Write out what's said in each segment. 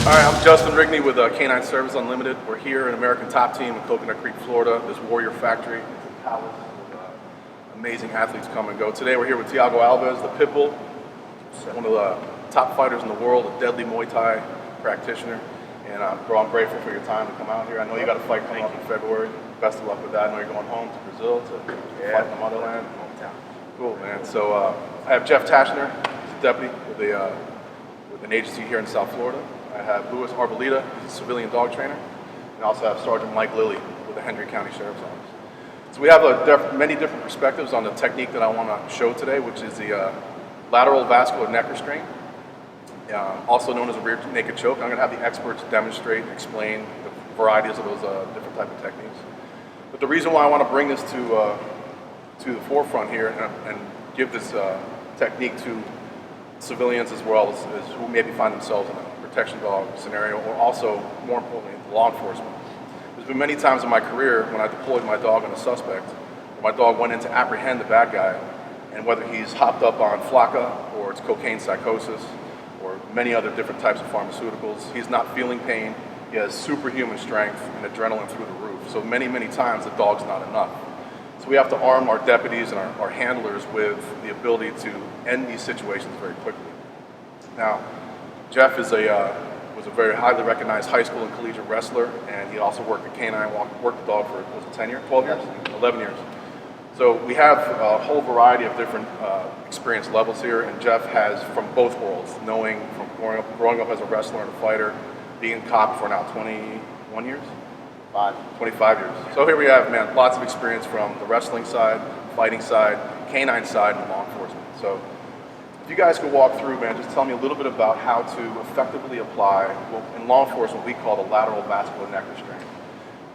All right, I'm Justin Rigney with Canine Service Unlimited. We're here in American Top Team in Coconut Creek, Florida. This Warrior Factory. It's a palace with amazing athletes come and go. Today we're here with Thiago Alves, the Pitbull, one of the top fighters in the world, a deadly Muay Thai practitioner. And bro, I'm grateful for your time to come out here. I know you got a fight coming up in February. Best of luck with that. I know you're going home to Brazil to fight in the motherland. Cool, man. So I have Jeff Taschner. He's a deputy with an agency here in South Florida. I have Luis Arboleda. He's a civilian dog trainer. And I also have Sgt Mike Lilley with the Hendry County Sheriff's Office. So we have many different perspectives on the technique that I want to show today, which is the Lateral Vascular Neck Restraint, also known as a rear naked choke. I'm going to have the experts demonstrate and explain the varieties of those different type of techniques. But the reason why I want to bring this to the forefront here and give this technique to civilians as well as who maybe find themselves in a protection dog scenario, or also, more importantly, law enforcement. There's been many times in my career when I deployed my dog on a suspect, my dog went in to apprehend the bad guy, and whether he's hopped up on Flakka or it's cocaine psychosis or many other different types of pharmaceuticals, he's not feeling pain, he has superhuman strength and adrenaline through the roof. So many times the dog's not enough. So we have to arm our deputies and our handlers with the ability to end these situations very quickly. Now, Jeff was a very highly recognized high school and collegiate wrestler, and he also worked at Canine, worked the dog for, was it 10 years, 12 years? 11 years. So we have a whole variety of different experience levels here, and Jeff has from both worlds, knowing from growing up as a wrestler and a fighter, being a cop for now 21 years? 25 years. So here we have, man, lots of experience from the wrestling side, fighting side, canine side, and law enforcement. So if you guys could walk through, man, just tell me a little bit about how to effectively apply what in law enforcement we call the lateral vascular neck restraint.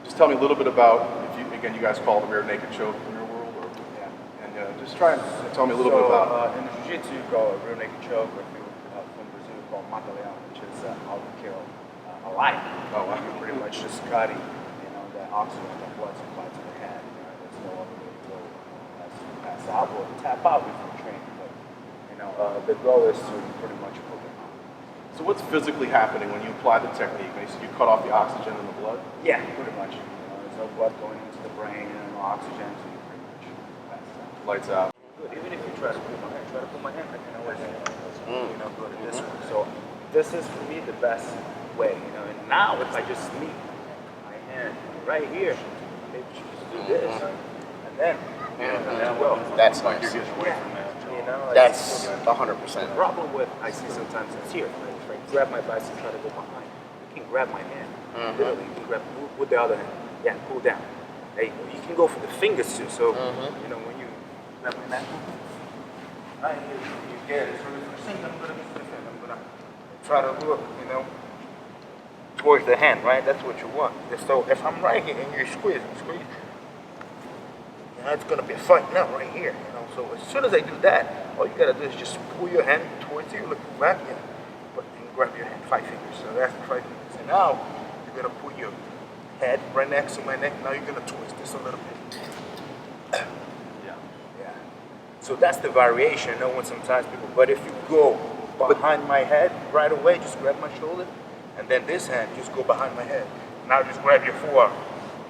Just tell me a little bit about, again, you guys call it the rear naked choke in your world, or, yeah. And just try and tell me a little bit about it. In the jiu-jitsu, you call it rear naked choke, or if you from Brazil, you call mata leão, which is how to kill a lion. Oh, wow. You're pretty much just cutting, the oxygen, the blood supply to the head. There's no other way to go as to pass out or tap out if you're trained. The goal is to pretty much put them on. So what's physically happening when you apply the technique? You cut off the oxygen in the blood? Yeah, pretty much. There's no blood going into the brain and no oxygen, so you pretty much pass out. Lights out. Good. Even if you try to put my hand, I can always go to this one. So this is for me the best way. And now if I just sneak my hand right here, maybe you just do this, and then go. That's nice. You're getting away from that. That's 100%. The problem with I see sometimes it's here. If I grab my bicycle, try to go behind, you can grab my hand. Literally, you can grab with the other hand. Yeah, pull down. There you go. You can go for the fingers too. So when you grab my neck, right here, you get it. So the first thing I'm gonna do is different. I'm gonna try to look, towards the hand. Right, that's what you want. So if I'm right here and you squeeze, it's gonna be a fight now right here. So as soon as I do that, all you gotta do is just pull your hand towards you, looking back, and grab your hand, 5 fingers. So that's the 5 fingers. And now you're gonna put your head right next to my neck. Now you're gonna twist this a little bit. Yeah. So that's the variation. No one sometimes people, but if you go behind my head right away, just grab my shoulder, and then this hand just go behind my head. Now just grab your forearm.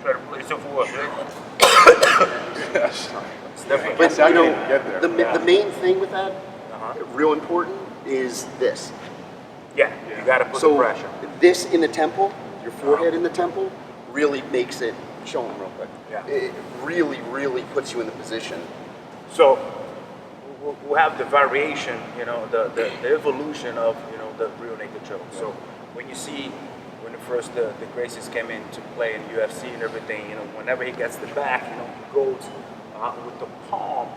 Try to place your forearm. But the main thing with that, real important, is this. Yeah, you got to put the pressure. This in the temple, your forehead in the temple, really makes it, show them real quick. Yeah. It really puts you in the position. So we'll have the variation, the evolution of, the real naked choke. So when you see, when the Gracies came into play in UFC and everything, whenever he gets the back, he goes with the palm,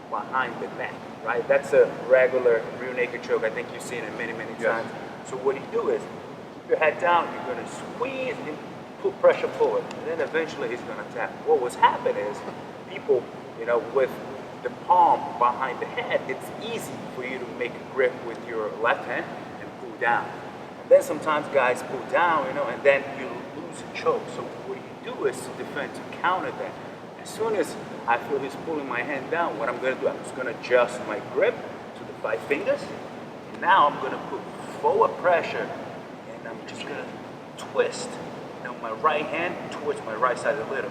behind the neck, right? That's a regular rear naked choke. I think you've seen it many times. So what you do is, keep your head down, you're gonna squeeze and put pressure forward, and then eventually he's gonna tap. What was happening is, people, with the palm behind the head, it's easy for you to make a grip with your left hand and pull down. And then sometimes guys pull down, and then you lose a choke. So what you do is to defend, to counter that. As soon as I feel he's pulling my hand down, what I'm going to do, I'm just going to adjust my grip to the 5 fingers. And now I'm going to put forward pressure and and I'm just gonna twist, my right hand towards my right side a little.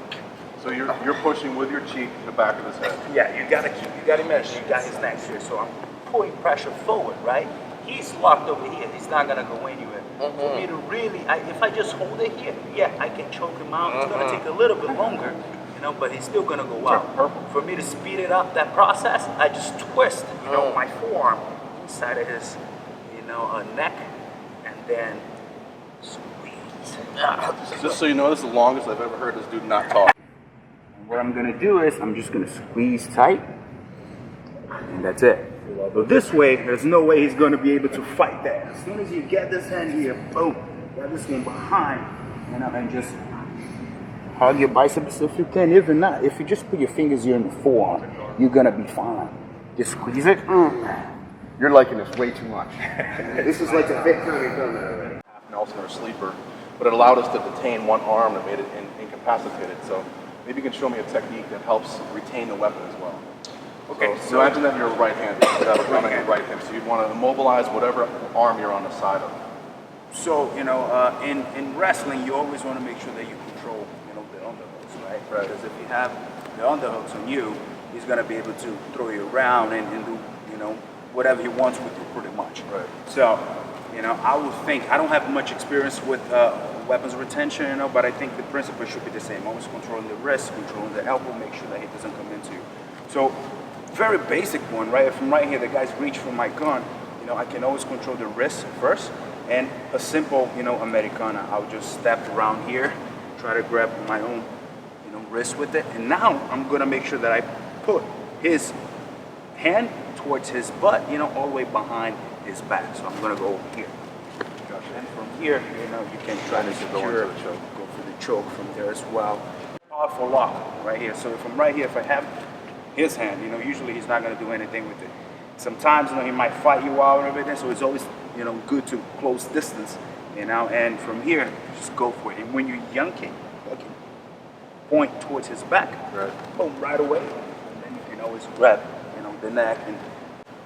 So you're pushing with your cheek to the back of his head. Yeah, you gotta imagine, you got his neck here, so I'm pulling pressure forward, right? He's locked over here, he's not gonna go anywhere. For me to really, if I just hold it here, yeah, I can choke him out. It's gonna take a little bit longer, but he's still gonna go out. For me to speed it up, that process, I just twist, my forearm inside of his, neck, and then squeeze. Just so you know, this is the longest I've ever heard this dude not talk. And what I'm gonna do is, I'm just gonna squeeze tight, and that's it. So this way, there's no way he's gonna be able to fight that. As soon as you get this hand here, boom, get this one behind, and just hug your biceps if you can. If not, if you just put your fingers here in the forearm, you're gonna be fine. Just squeeze it. You're liking this way too much. This is like the fifth time you've done that already. Half Nelson or sleeper, but it allowed us to detain one arm that made it incapacitated. So maybe you can show me a technique that helps retain the weapon as well. Okay, so imagine that you're right-handed, that was running your right hand. So you'd want to immobilize whatever arm you're on the side of. So, in wrestling, you always want to make sure that you control, the underhooks, right? Because if you have the underhooks on you, he's going to be able to throw you around and do, whatever he wants with you pretty much. Right. So, I would think, I don't have much experience with weapons retention, but I think the principle should be the same. Always controlling the wrist, controlling the elbow, make sure that he doesn't come into you. So, very basic one, right? If I'm right here, the guy's reach for my gun, I can always control the wrist first. And a simple, Americana, I'll just step around here, try to grab my own, wrist with it. And now I'm gonna make sure that I put his hand towards his butt, all the way behind his back. So I'm gonna go over here. Gotcha. And from here, you can try to secure, go for the choke from there as well. Powerful lock right here. So if I'm right here, if I have his hand, usually he's not gonna do anything with it. Sometimes, he might fight you out and everything, so it's always, good to close distance, and from here, just go for it. And when you're yanking, point towards his back, boom, right away, and then you can always grab, the neck. And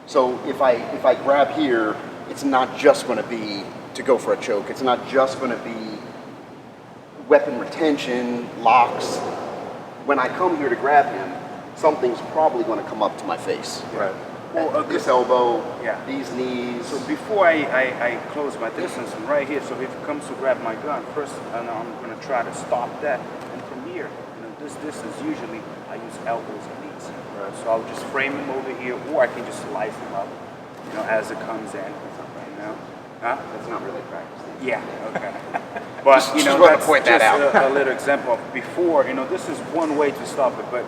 so if I grab here, it's not just going to be to go for a choke. It's not just going to be weapon retention, locks. When I come here to grab him, something's probably going to come up to my face. Right. Well, this elbow, these knees. So before I close my distance, I'm right here. So if he comes to grab my gun, first I'm going to try to stop that. And from here, this distance, usually I use elbows and knees. Right. So I'll just frame him over here, or I can just slice him up, as it comes in. Huh? That's not really practice. Yeah, okay. But, that's just a little example of before, this is one way to stop it. But,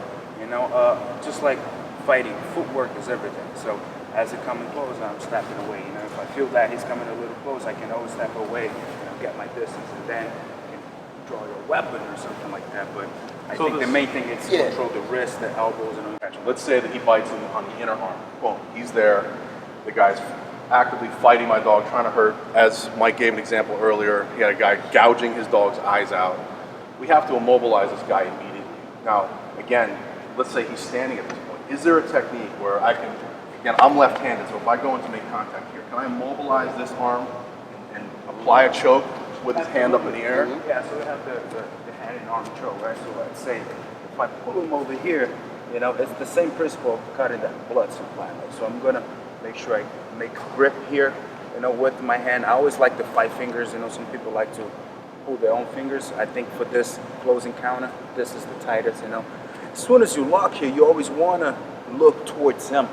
just like fighting, footwork is everything. So as it comes close, I'm stepping away. If I feel that he's coming a little close, I can always step away, get my distance, and then you can draw your weapon or something like that. But I think the main thing is to control the wrist, the elbows, and all. Let's say that he bites him on the inner arm. Boom, he's there. The guy's actively fighting my dog, trying to hurt. As Mike gave an example earlier, he had a guy gouging his dog's eyes out. We have to immobilize this guy immediately. Now, again, let's say he's standing at this point. Is there a technique where I can, again, I'm left-handed, so if I go in to make contact here, can I immobilize this arm and apply a choke with his hand up in the air? Yeah, so we have the hand and arm choke, right? So let's say if I pull him over here, it's the same principle of cutting that blood supply. Right? So I'm gonna make sure I make grip here, with my hand. I always like the 5 fingers. Some people like to pull their own fingers. I think for this close encounter, this is the tightest. As soon as you lock here, you always want to look towards him,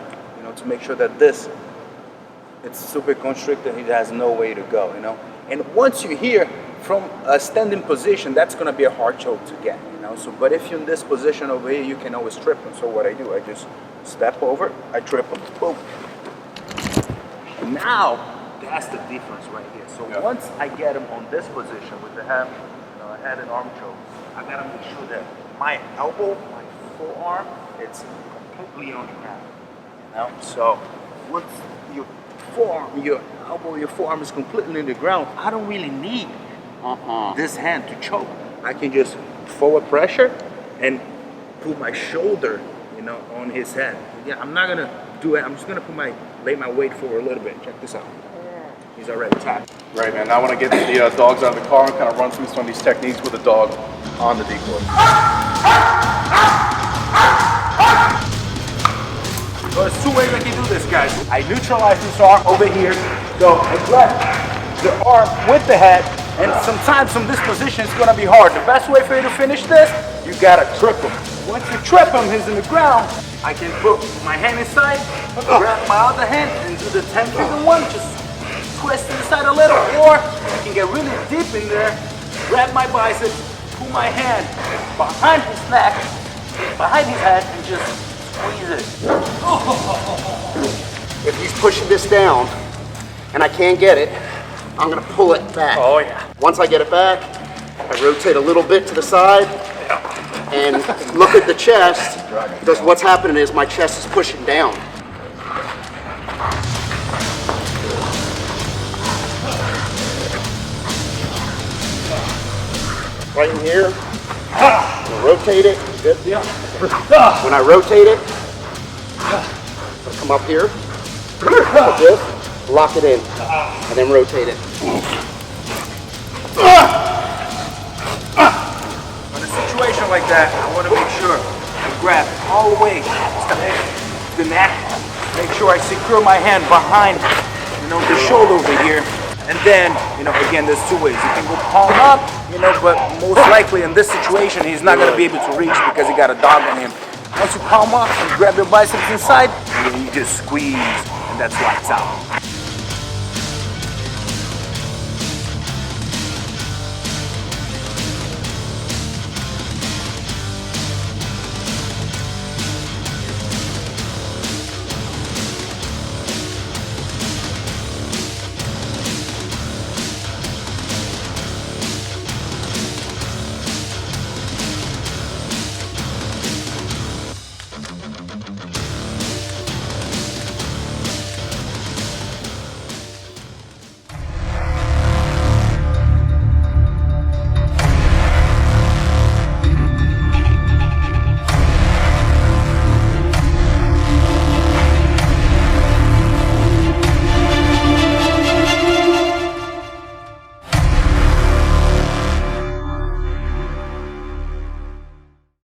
to make sure that it's super constricted, he has no way to go, And once you're here, from a standing position, that's going to be a hard choke to get, So, but if you're in this position over here, you can always trip him. So what I do, I just step over, I trip him, boom. And now, that's the difference right here. So once I get him on this position with the head and arm choke, I got to make sure that my elbow, my forearm, it's completely on the ground. So once your forearm, your elbow, your forearm is completely on the ground, I don't really need this hand to choke. I can just forward pressure and put my shoulder, on his head. Yeah, I'm not gonna do it. I'm just gonna lay my weight forward a little bit. Check this out. he's already tapped. Right, man. Now I want to get the dogs out of the car and kind of run through some of these techniques with the dog on the decoy. So there's two ways I can do this, guys. I neutralize this arm over here, so I grab the arm with the head, and sometimes from this position it's gonna be hard. The best way for you to finish this, you gotta trip him. Once you trip him, he's in the ground, I can put my hand inside, grab my other hand, and do the 10-finger one, just twist inside a little, or I can get really deep in there, grab my biceps, put my hand behind his neck, behind his head, and just squeeze it. If he's pushing this down and I can't get it, I'm gonna pull it back. Oh yeah. Once I get it back, I rotate a little bit to the side and look at the chest, because what's happening is my chest is pushing down. Right in here, rotate it. Good. When I rotate it, I'll come up here, like this, lock it in, and then rotate it. In a situation like that, I want to make sure I grab all the way to the neck, make sure I secure my hand behind, the shoulder over here. And then, again, there's two ways. You can go palm up, but most likely in this situation, he's not going to be able to reach because he got a dog on him. Once you palm up, you grab your biceps inside, and then you just squeeze, and that's lights out.